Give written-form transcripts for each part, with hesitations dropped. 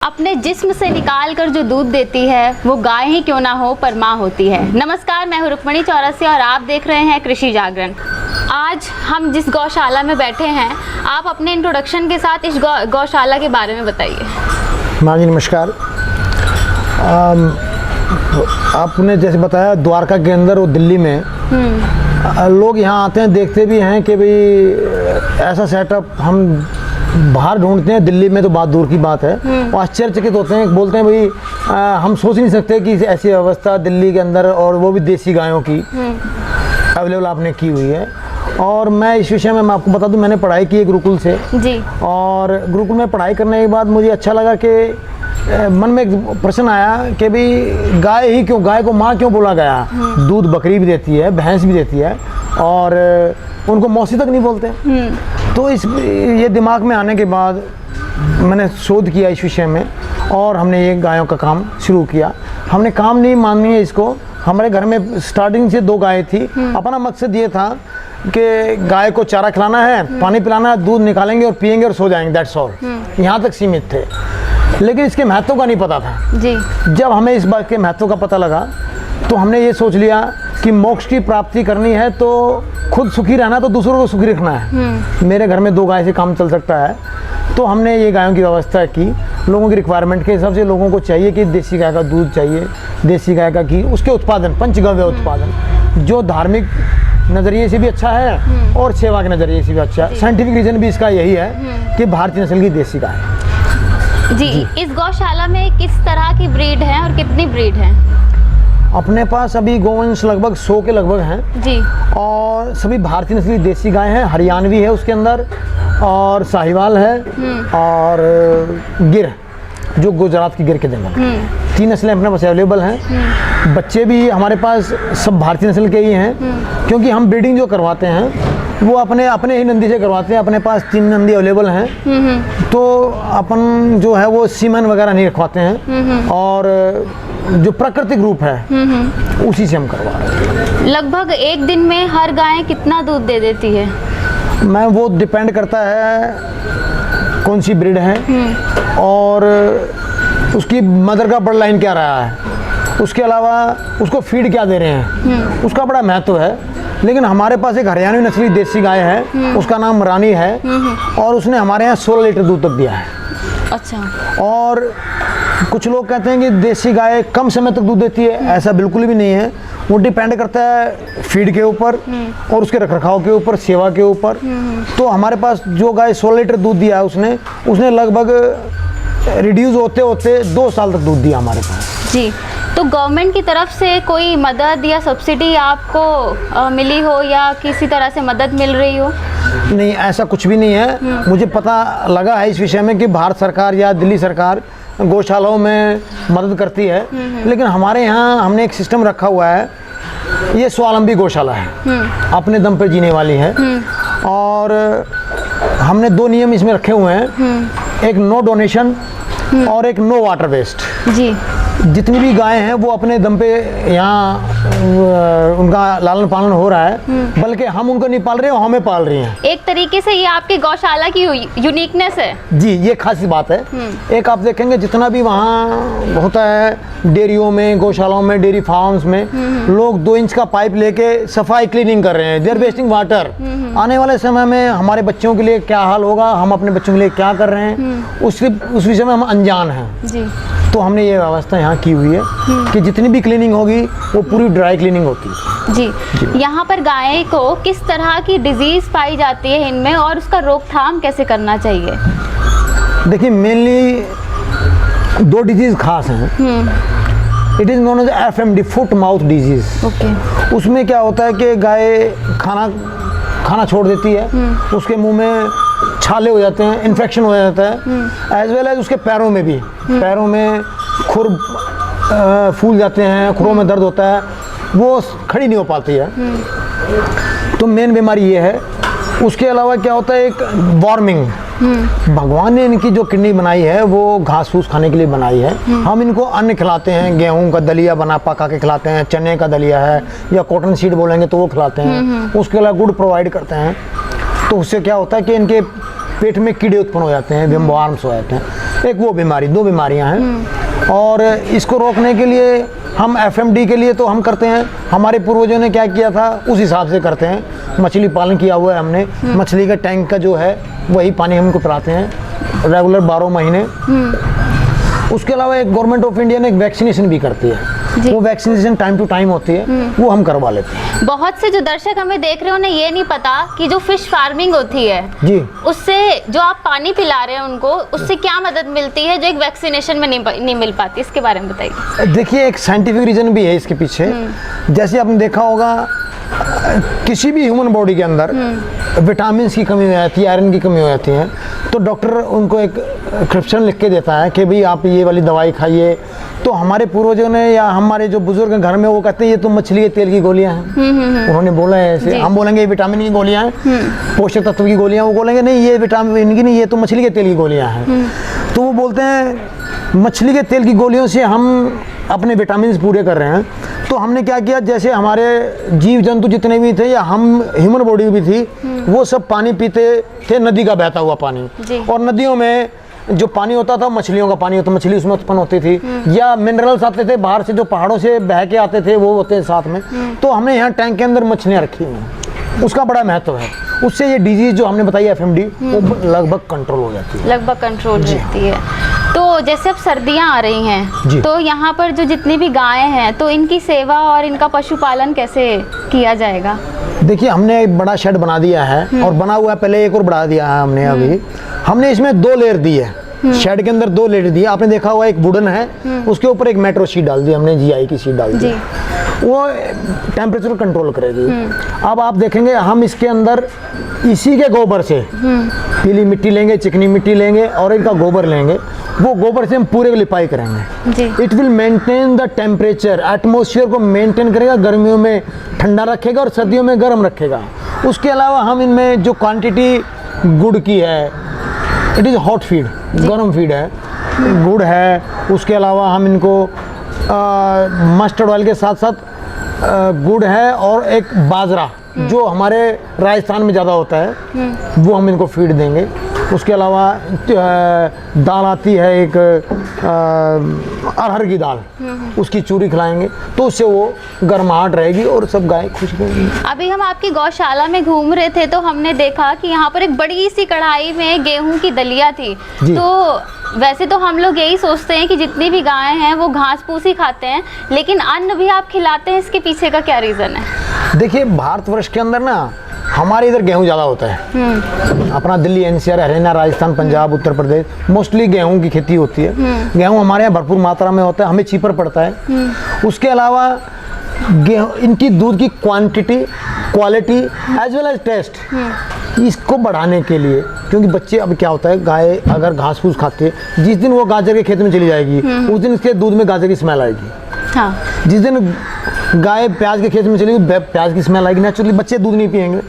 अपने जिस्म से निकाल कर जो दूध देती है वो गाय ही क्यों ना हो पर माँ होती है। नमस्कार, मैं हूँ रुक्मणी चौरसिया और आप देख रहे हैं कृषि जागरण। आज हम जिस गौशाला में बैठे हैं, आप अपने इंट्रोडक्शन के साथ इस गौशाला के बारे में बताइए। माँ जी नमस्कार। आपने जैसे बताया द्वारका के अंदर और दिल्ली में लोग यहाँ आते हैं, देखते भी हैं कि भाई ऐसा सेटअप हम बाहर ढूंढते हैं, दिल्ली में तो बात दूर की बात है। और आश्चर्यचकित होते हैं, बोलते हैं भाई हम सोच नहीं सकते कि ऐसी व्यवस्था दिल्ली के अंदर, और वो भी देसी गायों की अवेलेबल आपने की हुई है। और मैं इस विषय में मैं आपको बता दूं, मैंने पढ़ाई की है गुरुकुल से जी। और गुरुकुल में पढ़ाई करने के बाद मुझे अच्छा लगा कि मन में एक प्रश्न आया कि भाई गाय ही क्यों, गाय को माँ क्यों बोला गया। दूध बकरी भी देती है, भैंस भी देती है, और उनको मौसी तक नहीं बोलते। तो ये दिमाग में आने के बाद मैंने शोध किया इस विषय में, और हमने ये गायों का काम शुरू किया। हमने काम नहीं मानी है इसको। हमारे घर में स्टार्टिंग से 2 गायें थी। अपना मकसद ये था कि गाय को चारा खिलाना है, पानी पिलाना है, दूध निकालेंगे और पिएंगे और सो जाएंगे, दैट्स ऑल। यहाँ तक सीमित थे, लेकिन इसके महत्व का नहीं पता था जी। जब हमें इस बात के महत्व का पता लगा तो हमने ये सोच लिया कि मोक्ष की प्राप्ति करनी है तो खुद सुखी रहना, तो दूसरों को सुखी रखना है। मेरे घर में 2 गाय से काम चल सकता है, तो हमने ये गायों की व्यवस्था की। लोगों की रिक्वायरमेंट के हिसाब से लोगों को चाहिए कि देसी गाय का दूध चाहिए, देसी गाय का घी, उसके उत्पादन, पंचगव्य उत्पादन, जो धार्मिक नज़रिए से भी अच्छा है और सेवा के नज़रिए से भी अच्छा है। साइंटिफिक रीज़न भी इसका यही है कि भारतीय नस्ल की देसी गाय जी। इस गौशाला में किस तरह की ब्रीड है और कितनी ब्रीड है? अपने पास अभी गोवंश लगभग 100 के लगभग हैं जी, और सभी भारतीय नस्ली देसी गाय हैं। हरियाणवी है उसके अंदर, और साहिवाल है, और गिर, जो गुजरात की गिर के जंगल। 3 नस्लें अपने पास अवेलेबल हैं। बच्चे भी हमारे पास सब भारतीय नस्ल के ही हैं, क्योंकि हम ब्रीडिंग जो करवाते हैं वो अपने ही नंदी से करवाते हैं। अपने पास 3 नंदी अवेलेबल हैं, तो अपन जो है वो सीमन वगैरह नहीं रखवाते हैं, और जो प्राकृतिक रूप है उसी से हम करवा रहे हैं। लगभग एक दिन में हर गाय कितना दूध दे देती है? वो डिपेंड करता है कौन सी ब्रीड है और उसकी मदर का ब्लड लाइन क्या रहा है, उसके अलावा उसको फीड क्या दे रहे हैं, उसका बड़ा महत्व है। लेकिन हमारे पास एक हरियाणवी नस्ली देसी गाय है, उसका नाम रानी है, और उसने हमारे यहाँ 16 लीटर दूध तक दिया है। अच्छा। और कुछ लोग कहते हैं कि देसी गाय कम समय तक दूध देती है, ऐसा बिल्कुल भी नहीं है। वो डिपेंड करता है फीड के ऊपर और उसके रखरखाव के ऊपर, सेवा के ऊपर। तो हमारे पास जो गाय 16 लीटर दूध दिया है, उसने लगभग रिड्यूस होते होते 2 साल तक दूध दिया हमारे पास जी। तो गवर्नमेंट की तरफ से कोई मदद या सब्सिडी आपको मिली हो, या किसी तरह से मदद मिल रही हो? नहीं, ऐसा कुछ भी नहीं है। मुझे पता लगा है इस विषय में कि भारत सरकार या दिल्ली सरकार गौशालाओं में मदद करती है, लेकिन हमारे यहाँ हमने एक सिस्टम रखा हुआ है। ये स्वावलंबी गौशाला है, अपने दम पर जीने वाली है, और हमने 2 नियम इसमें रखे हुए हैं, एक नो डोनेशन और एक नो वाटर वेस्ट जी। जितनी भी गायें हैं वो अपने दम पे यहाँ उनका लालन पालन हो रहा है, बल्कि हम उनको नहीं पाल रहे हैं, हमें पाल रही हैं। एक तरीके से ये आपकी गौशाला की यूनिकनेस है जी, ये खास बात है। एक आप देखेंगे जितना भी वहाँ होता है डेयरियों में, गौशालाओं में, डेयरी फार्म्स में, लोग 2 इंच का पाइप लेके सफाई क्लीनिंग कर रहे हैं, दे आर वेस्टिंग वाटर। आने वाले समय में हमारे बच्चों के लिए क्या हाल होगा, हम अपने बच्चों के लिए क्या कर रहे हैं, उस विषय में हम अनजान हैं जी। तो हमने ये व्यवस्था यहाँ की हुई है कि जितनी भी क्लीनिंग होगी वो पूरी ड्राई क्लीनिंग होती है जी। यहाँ पर गाय को किस तरह की डिजीज पाई जाती है इनमें, और उसका रोकथाम कैसे करना चाहिए? देखिए, मेनली 2 डिजीज खास हैं। It is known as FMD, foot mouth disease. उसमें क्या होता है कि गाय खाना छोड़ देती है, उसके मुंह में छाले हो जाते हैं, इन्फेक्शन हो जाता है, एज वेल एज उसके पैरों में भी, पैरों में खुर फूल जाते हैं, खुरों में दर्द होता है, वो खड़ी नहीं हो पाती है। तो मेन बीमारी ये है। उसके अलावा क्या होता है, एक वार्मिंग। भगवान ने इनकी जो किडनी बनाई है वो घास फूस खाने के लिए बनाई है। हम इनको अन्न खिलाते हैं, गेहूं का दलिया पका के खिलाते हैं, चने का दलिया है, या कॉटन सीड बोलेंगे तो वो खिलाते हैं। उसके अलावा गुड़ प्रोवाइड करते हैं। तो उससे क्या होता है कि इनके पेट में कीड़े उत्पन्न हो जाते हैं, विमवार्म्स हो जाते हैं, एक वो बीमारी, 2 बीमारियां हैं। और इसको रोकने के लिए हम FMD के लिए तो हम करते हैं, हमारे पूर्वजों ने क्या किया था उस हिसाब से करते हैं। मछली पालन किया हुआ है हमने, मछली का टैंक का जो है वही पानी हमको पिलाते हैं रेगुलर 12 महीने। उसके अलावा एक गवर्नमेंट ऑफ इंडिया ने एक वैक्सीनेशन भी करती है, वो वैक्सीनेशन टाइम टू टाइम होती है, वो हम करवा लेते हैं। बहुत से जो दर्शक हमें देख रहे हैं उन्हें ये नहीं पता कि जो फिश फार्मिंग होती है जी, उससे जो आप पानी पिला रहे हैं उनको, उससे क्या मदद मिलती है जो एक वैक्सीनेशन में नहीं मिल पाती, इसके बारे में बताइए। देखिए एक साइंटिफिक रीजन भी है इसके पीछे। जैसे आपने देखा होगा किसी भी ह्यूमन बॉडी के अंदर विटामिन की कमी हो जाती है, आयरन की कमी हो जाती है, तो डॉक्टर उनको एक प्रिस्क्रिप्शन लिख के देता है कि भाई आप ये वाली दवाई खाइए। तो हमारे पूर्वजों ने या हमारे जो बुजुर्ग हैं घर में वो कहते हैं ये तो मछली के तेल की गोलियां हैं, उन्होंने बोला है ऐसे। हम बोलेंगे ये विटामिन की गोलियां हैं, पोषक तत्व की गोलियां, वो बोलेंगे नहीं ये विटामिन की नहीं, ये तो मछली के तेल की गोलियां हैं। तो वो बोलते हैं मछली के तेल की गोलियों से हम अपने विटामिन पूरे कर रहे हैं। तो हमने क्या किया, जैसे हमारे जीव जंतु जितने भी थे या हम ह्यूमन बॉडी भी थी, वो सब पानी पीते थे, नदी का बहता हुआ पानी, और नदियों में जो पानी होता था मछलियों का पानी होता, मछली उसमें उत्पन्न होती थी, या मिनरल्स आते थे बाहर से जो पहाड़ों से बह के आते थे वो होते हैं साथ में। तो हमने यहाँ टैंक के अंदर मछलियाँ रखी हुई हैं, उसका बड़ा महत्व है। उससे ये डिजीज जो हमने बताई FMD वो लगभग कंट्रोल हो जाती है, लगभग कंट्रोल रहती है। तो जैसे अब सर्दियाँ आ रही हैं, तो यहाँ पर जो जितनी भी गायें हैं तो इनकी सेवा और इनका पशुपालन कैसे किया जाएगा? देखिए हमने एक बड़ा शेड बना दिया है, और बना हुआ है, पहले एक और बढ़ा दिया है हमने। अभी हमने इसमें 2 लेयर दी है, शेड के अंदर 2 लेयर दी है। आपने देखा हुआ एक वुडन है, उसके ऊपर एक मेट्रो शीट डाल दी हमने, GI की शीट डाल दी, वो टेम्परेचर कंट्रोल करेगी। अब आप देखेंगे हम इसके अंदर इसी के गोबर से पीली मिट्टी लेंगे, चिकनी मिट्टी लेंगे और इनका गोबर लेंगे, वो गोबर से हम पूरे लिपाई करेंगे। It will maintain the temperature, atmosphere को मेंटेन करेगा, गर्मियों में ठंडा रखेगा और सर्दियों में गर्म रखेगा। उसके अलावा हम इनमें जो क्वांटिटी गुड़ की है, इट इज़ हॉट फीड, गर्म फीड है, गुड़ है। उसके अलावा हम इनको मस्टर्ड ऑयल के साथ साथ गुड़ है और एक बाजरा जो हमारे राजस्थान में ज़्यादा होता है, वो हम इनको फीड देंगे। उसके अलावा दाल आती है एक अरहर की दाल, उसकी चूरी खिलाएंगे, तो उससे वो गर्माहट रहेगी और सब गाय खुश रहेंगी। अभी हम आपकी गौशाला में घूम रहे थे तो हमने देखा कि यहाँ पर एक बड़ी सी कढ़ाई में गेहूं की दलिया थी। तो वैसे तो हम लोग यही सोचते हैं कि जितनी भी गायें हैं वो घास फूस ही खाते हैं, लेकिन अन्न भी आप खिलाते हैं, इसके पीछे का क्या रीज़न है? देखिए भारतवर्ष के अंदर ना हमारे इधर गेहूं ज़्यादा होता है। अपना दिल्ली, NCR, हरियाणा, राजस्थान, पंजाब, उत्तर प्रदेश मोस्टली गेहूं की खेती होती है। गेहूं हमारे यहाँ भरपूर मात्रा में होता है, हमें चीपर पड़ता है। उसके अलावा गेहूं, इनकी दूध की quantity, quality as well as taste, इसको बढ़ाने के लिए, क्योंकि बच्चे अब क्या होता है, गाय अगर घास फूस खाती है, जिस दिन वो गाजर के खेत में चली जाएगी उस दिन इसके दूध में गाजर की स्मेल आएगी। हाँ। जिस दिन गाय प्याज के खेत में चली गई, प्याज की स्मेल आएगी, नेचुरली बच्चे दूध नहीं पिएंगे।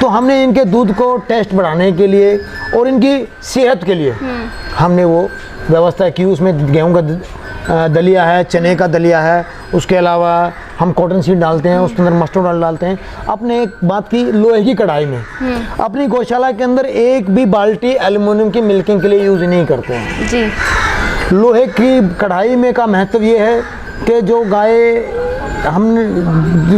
तो हमने इनके दूध को टेस्ट बढ़ाने के लिए और इनकी सेहत के लिए हमने वो व्यवस्था की। उसमें गेहूं का दलिया है, चने का दलिया है, उसके अलावा हम कॉटन सीड डालते हैं, उसके अंदर मस्टर्ड ऑयल डालते हैं। अपने एक बात की, लोहे की कढ़ाई में अपनी गौशाला के अंदर एक भी बाल्टी एल्युमिनियम की मिल्किंग के लिए यूज़ नहीं करते हैं जी। लोहे की कढ़ाई में का महत्व ये है कि जो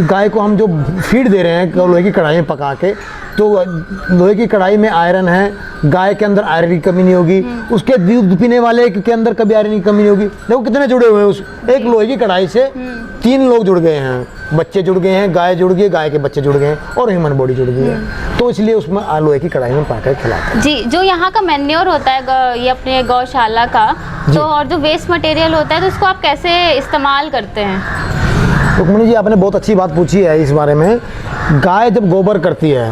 गाय को हम जो फीड दे रहे हैं लोहे की कढ़ाई में पका के, तो लोहे की कढ़ाई में आयरन है, गाय के अंदर आयरन की कमी नहीं होगी, उसके दूध पीने वाले के अंदर कभी आयरन की कमी नहीं होगी। देखो कितने जुड़े हुए हैं उस एक लोहे की कढ़ाई से 3 लोग जुड़ गए हैं, बच्चे जुड़ गए हैं, गाय जुड़ गई, गाय के बच्चे जुड़ गए हैं और ह्यूमन बॉडी जुड़ गई है। तो इसलिए उसमें लोहे की कढ़ाई में पका के खिलाते हैं जी। जो यहाँ का मैन्योर होता है ये अपने गौशाला का, तो और जो वेस्ट मटेरियल होता है तो उसको आप कैसे इस्तेमाल करते हैं? रुक्मणी जी, आपने बहुत अच्छी बात पूछी है इस बारे में। गाय जब गोबर करती है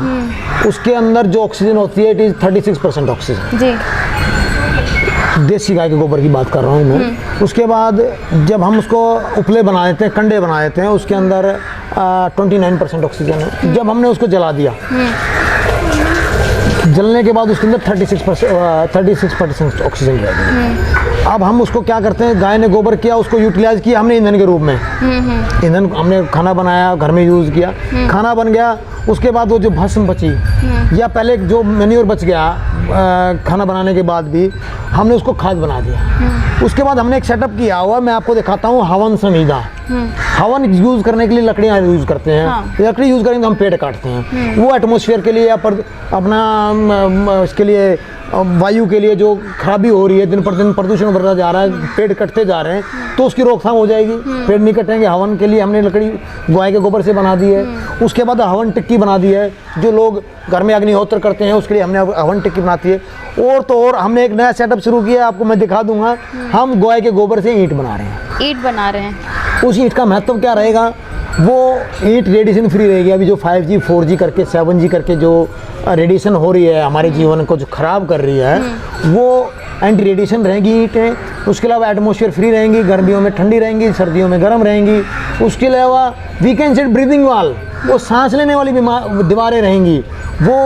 उसके अंदर जो ऑक्सीजन होती है, इट इज़ 36% ऑक्सीजन जी। देसी गाय के गोबर की बात कर रहा हूँ मैं। उसके बाद जब हम उसको उपले बना देते हैं, कंडे बना देते हैं, उसके अंदर 29% ऑक्सीजन है। जब हमने उसको जला दिया, जलने के बाद उसके अंदर 36% ऑक्सीजन रहेगी। अब हम उसको क्या करते हैं, गाय ने गोबर किया, उसको यूटिलाइज किया हमने ईंधन के रूप में। ईंधन हमने खाना बनाया, घर में यूज़ किया, खाना बन गया। उसके बाद वो जो भस्म बची या पहले जो मैन्योर बच गया खाना बनाने के बाद भी, हमने उसको खाद बना दिया। उसके बाद हमने एक सेटअप किया हुआ, मैं आपको दिखाता हूँ, हवन संविदा। हवन यूज़ करने के लिए लकड़ियाँ यूज़ करते हैं। हाँ। लकड़ी यूज़ करेंगे तो हम पेड़ काटते हैं। वो एटमॉस्फेयर के लिए या अपना इसके लिए वायु के लिए जो खराबी हो रही है, दिन पर दिन प्रदूषण बढ़ता जा रहा है, पेड़ कटते जा रहे हैं, तो उसकी रोकथाम हो जाएगी। पेड़ नहीं कटेंगे। हवन के लिए हमने लकड़ी गाय के गोबर से बना दी है। उसके बाद हवन टिक्की बना दी है, जो लोग घर में अग्निहोत्र करते हैं उसके लिए हमने हवन टिक्की बनाती है। और तो और हमने एक नया सेटअप शुरू किया, आपको मैं दिखा दूंगा। हम गाय के गोबर से ईंट बना रहे हैं। ईंट बना रहे हैं। उस ईंट का महत्व क्या रहेगा, वो ईंट रेडिएशन फ्री रहेगी। अभी जो 5G 4G करके 7G करके जो रेडिएशन हो रही है हमारे जीवन को जो ख़राब कर रही है, वो एंटी रेडिएशन रहेंगी ईंटें। उसके अलावा एटमॉस्फेयर फ्री रहेंगी, गर्मियों में ठंडी रहेंगी, सर्दियों में गर्म रहेंगी। उसके अलावा वी कैन सेड ब्रीदिंग वाल, वो सांस लेने वाली दीवारें रहेंगी, वो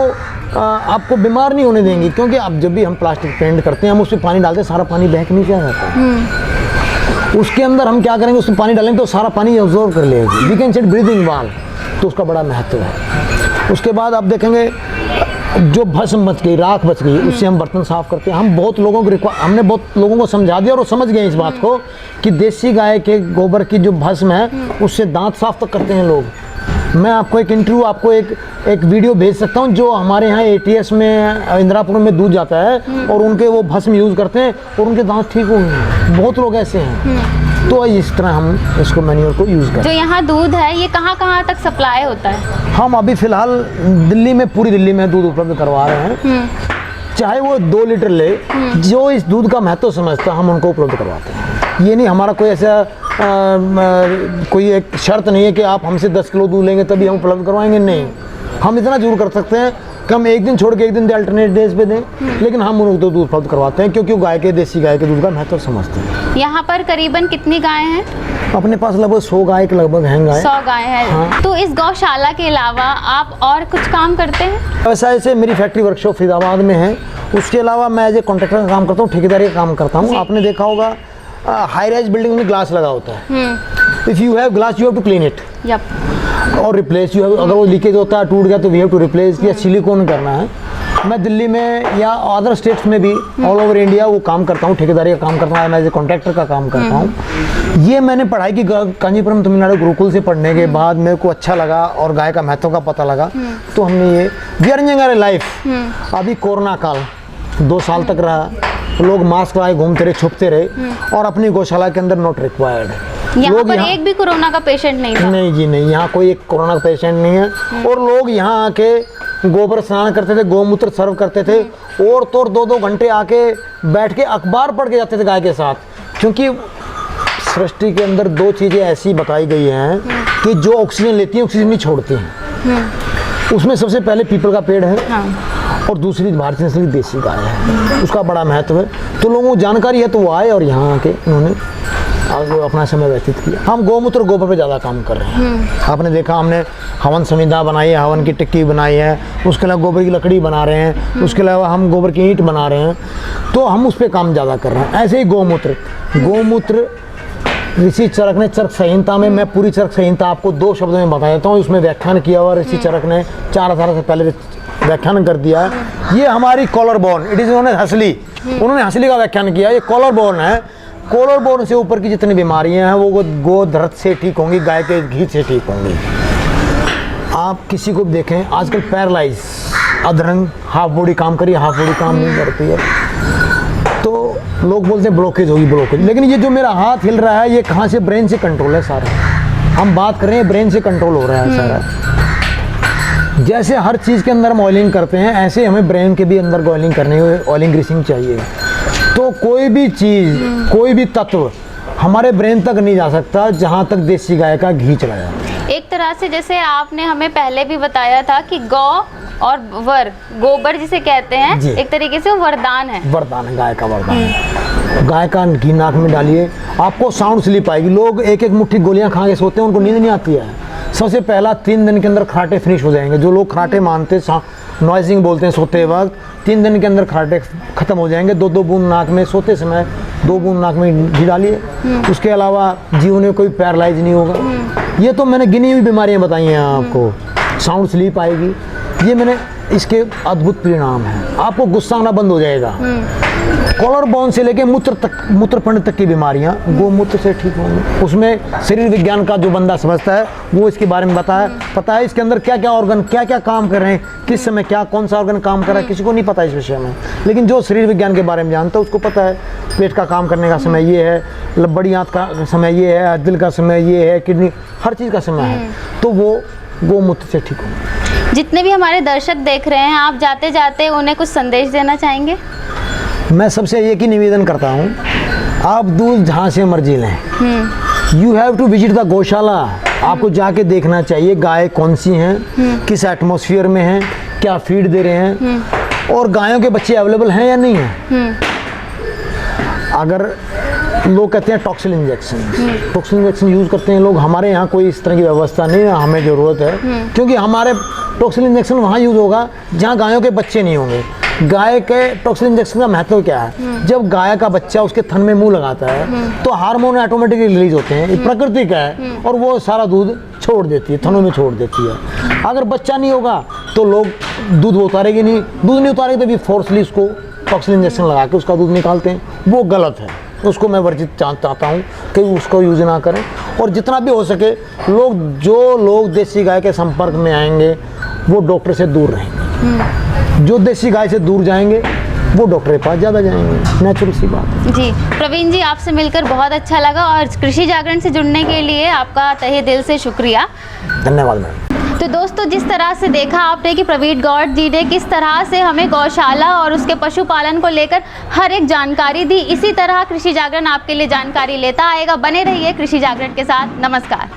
आपको बीमार नहीं होने देंगी। क्योंकि अब जब भी हम प्लास्टिक पेंट करते हैं, हम उसमें पानी डालते हैं, सारा पानी बह के नीचे आ जाता है। उसके अंदर हम क्या करेंगे, उसमें पानी डालेंगे तो सारा पानी ऑब्जॉर्व कर लेगी। वी कैन सेड ब्रीदिंग वाल, तो उसका बड़ा महत्व है। उसके बाद आप देखेंगे जो भस्म बच गई, राख बच गई, उससे हम बर्तन साफ करते हैं। हम बहुत लोगों को हमने बहुत लोगों को समझा दिया और वो समझ गए इस बात को कि देसी गाय के गोबर की जो भस्म है उससे दांत साफ तक करते हैं लोग। मैं आपको एक इंटरव्यू, आपको एक वीडियो भेज सकता हूँ, जो हमारे यहाँ ATS में इंदिरापुर में दूध जाता है और उनके वो भस्म यूज़ करते हैं और उनके दांत ठीक हो गए। बहुत लोग ऐसे हैं। तो इस तरह हम इसको मैन्योर को यूज़ करते जो यहाँ दूध है ये कहाँ कहाँ तक सप्लाई होता है? हम अभी फ़िलहाल दिल्ली में, पूरी दिल्ली में दूध उपलब्ध करवा रहे हैं। चाहे वो 2 लीटर ले, जो इस दूध का महत्व समझता है हम उनको उपलब्ध करवाते हैं। ये नहीं हमारा कोई ऐसा कोई एक शर्त नहीं है कि आप हमसे 10 किलो दूध लेंगे तभी हम उपलब्ध करवाएंगे। नहीं, हम इतना जरूर कर सकते हैं कि हम एक दिन छोड़ के एक दिन अल्टरनेट डेज पे दें, लेकिन हम उनको दूध उपलब्ध करवाते हैं क्योंकि वो गाय के, देसी गाय के दूध का महत्व समझते हैं। यहाँ पर करीबन कितनी गायें हैं? अपने पास लगभग 100 गाय के लगभग हैं गाय। 100 गाय है। हाँ। तो इस गौशाला के अलावा आप और कुछ काम करते हैं? व्यवसाय से मेरी फैक्ट्री वर्कशॉप फरीदाबाद में है। उसके अलावा मैं एज ए कॉन्ट्रैक्टर का काम करता हूँ, ठेकेदारी का काम करता हूँ। आपने देखा होगा हाई राइज बिल्डिंग में ग्लास लगा होता है। If you have glass you have to clean it और रिप्लेस। यू हैव, अगर वो लीकेज होता है, टूट गया, तो वी हैव टू रिप्लेस या सिलिकॉन करना है। मैं दिल्ली में या अदर स्टेट्स में भी ऑल ओवर इंडिया वो काम करता हूँ, ठेकेदारी का काम करता हूँ, मैं एज ए कॉन्ट्रैक्टर का काम करता हूँ। ये मैंने पढ़ाई की कांचीपुरम तमिलनाडु गुरुकुल से पढ़ने के बाद मेरे को अच्छा लगा और गाय का महत्व का पता लगा, तो हमने ये वी आर एंजॉयिंग लाइफ। अभी कोरोना काल 2 साल तक रहा, लोग मास्क लगाए घूमते रहे, छुपते रहे और अपनी गौशाला के अंदर नॉट रिक्वायर्ड। यहाँ पर एक भी कोरोना का पेशेंट नहीं था? नहीं जी नहीं, यहाँ कोई एक कोरोना का पेशेंट नहीं है। और लोग यहाँ आके गोबर स्नान करते थे, गौमूत्र सर्व करते थे और तो 2-2 घंटे आके बैठ के अखबार पढ़ के जाते थे गाय के साथ। क्योंकि सृष्टि के अंदर 2 चीज़ें ऐसी बताई गई हैं कि जो ऑक्सीजन लेती हैं ऑक्सीजन नहीं छोड़ती हैं। उसमें सबसे पहले पीपल का पेड़ है। हाँ। और दूसरी भारतीय नस्ल की देसी गाय है, उसका बड़ा महत्व है। तो लोगों को जानकारी है तो वो आए और यहाँ आके उन्होंने अपना समय व्यतीत किया। हम गौमूत्र गोबर पे ज़्यादा काम कर रहे हैं। आपने देखा हमने हवन संविदा बनाई है, हवन की टिक्की बनाई है, उसके अलावा गोबर की लकड़ी बना रहे हैं, उसके अलावा हम गोबर की ईंट बना रहे हैं, तो हम उस पर काम ज़्यादा कर रहे हैं। ऐसे ही गौमूत्र ऋषि चरक ने चरक संहिता में, मैं पूरी चरक संहिता आपको 2 शब्दों में बता देता हूँ, इसमें व्याख्यान किया हुआ ऋषि चरक ने 4000 से पहले व्याख्यान कर दिया है। ये हमारी कॉलर बोन, इट इज़ उन्होंने हंसली, उन्होंने हंसली का व्याख्यान किया। ये कॉलर बोन है, कॉलर बोन से ऊपर की जितनी बीमारियां हैं वो गोधर्त से ठीक होंगी, गाय के घी से ठीक होंगी। आप किसी को देखें आजकल पैरालाइज, अधरंग, हाफ बॉडी काम करी, हाफ बॉडी काम नहीं करती है, तो लोग बोलते हैं ब्लॉकेज होगी, ब्लॉकेज। लेकिन ये जो मेरा हाथ हिल रहा है ये कहाँ से, ब्रेन से कंट्रोल है सारा। हम बात कर रहे हैं ब्रेन से कंट्रोल हो रहा है सारा। जैसे हर चीज़ के अंदर हम ऑयलिंग करते हैं, ऐसे हमें ब्रेन के भी अंदर ऑयलिंग करनी है, ऑयलिंग ग्रीसिंग चाहिए। तो कोई भी चीज़, कोई भी तत्व हमारे ब्रेन तक नहीं जा सकता जहाँ तक देसी गाय का घी चला जाता है। एक तरह से जैसे आपने हमें पहले भी बताया था कि गौ और गोबर जिसे कहते हैं, एक तरीके से वरदान है। वरदान है, गाय का वरदान है। गाय का घी नाक में डालिए, आपको साउंड स्लीप आएगी। लोग 1-1 मुट्ठी गोलियां खा के सोते हैं, उनको नींद नहीं आती है। सबसे पहला 3 दिन के अंदर खराटे फिनिश हो जाएंगे। जो लोग खराटे मानते, नॉइजिंग बोलते हैं सोते वक्त, 3 दिन के अंदर खराटे खत्म हो जाएंगे। 2-2 बूंद नाक में सोते समय 2 बूंद नाक में घी डालिए। उसके अलावा जीवन में कोई पैरालाइज नहीं होगा। ये तो मैंने गिनी हुई बीमारियां बताई हैं आपको। साउंड स्लीप आएगी, ये मैंने इसके अद्भुत परिणाम हैं। आपको गुस्सा आना बंद हो जाएगा। कॉलर बोन से लेके मूत्रपिंड तक की बीमारियां गोमूत्र से ठीक होंगी। उसमें शरीर विज्ञान का जो बंदा समझता है वो इसके बारे में पता है इसके अंदर क्या क्या ऑर्गन क्या क्या काम कर रहे हैं, किस समय क्या कौन सा ऑर्गन काम कर रहा है, किसी को नहीं पता इस विषय में। लेकिन जो शरीर विज्ञान के बारे में जानता है उसको पता है पेट का काम करने का समय ये है, बड़ी आंत का समय ये है, दिल का समय ये है, किडनी, हर चीज़ का समय है। तो वो गोमूत्र से ठीक होंगे। जितने भी हमारे दर्शक देख रहे हैं, आप जाते जाते उन्हें कुछ संदेश देना चाहेंगे? मैं सबसे एक ही निवेदन करता हूँ, आप दूध जहाँ से मर्जी लें, you have to visit the gaushala. आपको जाके देखना चाहिए गाय कौन सी हैं, किस एटमॉस्फेयर में हैं, क्या फीड दे रहे हैं, और गायों के बच्चे अवेलेबल हैं या नहीं हैं। अगर लोग कहते हैं टॉक्सिन इंजेक्शन यूज़ करते हैं लोग, हमारे यहाँ कोई इस तरह की व्यवस्था नहीं है, हमें ज़रूरत है। क्योंकि हमारे टॉक्सिन इंजेक्शन वहाँ यूज़ होगा जहाँ गायों के बच्चे नहीं होंगे। गाय के टॉक्सिन इंजेक्शन का महत्व क्या है? जब गाय का बच्चा उसके थन में मुंह लगाता है तो हार्मोन ऑटोमेटिकली रिलीज होते हैं, ये प्रकृति का है, और वो सारा दूध छोड़ देती है, थनों में छोड़ देती है। अगर बच्चा नहीं होगा तो लोग दूध उतारेंगे नहीं, दूध नहीं उतारेंगे तो भी फोर्सली उसको टॉक्सिन इंजेक्शन लगा के उसका दूध निकालते हैं, वो गलत है। उसको मैं वर्जित चाहता हूँ कि उसको यूज़ ना करें। और जितना भी हो सके जो लोग देसी गाय के संपर्क में आएंगे वो डॉक्टर से दूर रहेंगे। जो देसी गाय से दूर जाएंगे वो डॉक्टर के पास ज़्यादा जाएंगे, नेचुरल सी बात है। जी प्रवीण जी, आपसे मिलकर बहुत अच्छा लगा और कृषि जागरण से जुड़ने के लिए आपका तहे दिल से शुक्रिया। धन्यवाद मैम। तो दोस्तों, जिस तरह से देखा आपने कि प्रवीण गौड़ जी ने किस तरह से हमें गौशाला और उसके पशुपालन को लेकर हर एक जानकारी दी, इसी तरह कृषि जागरण आपके लिए जानकारी लेता आएगा। बने रहिए कृषि जागरण के साथ। नमस्कार।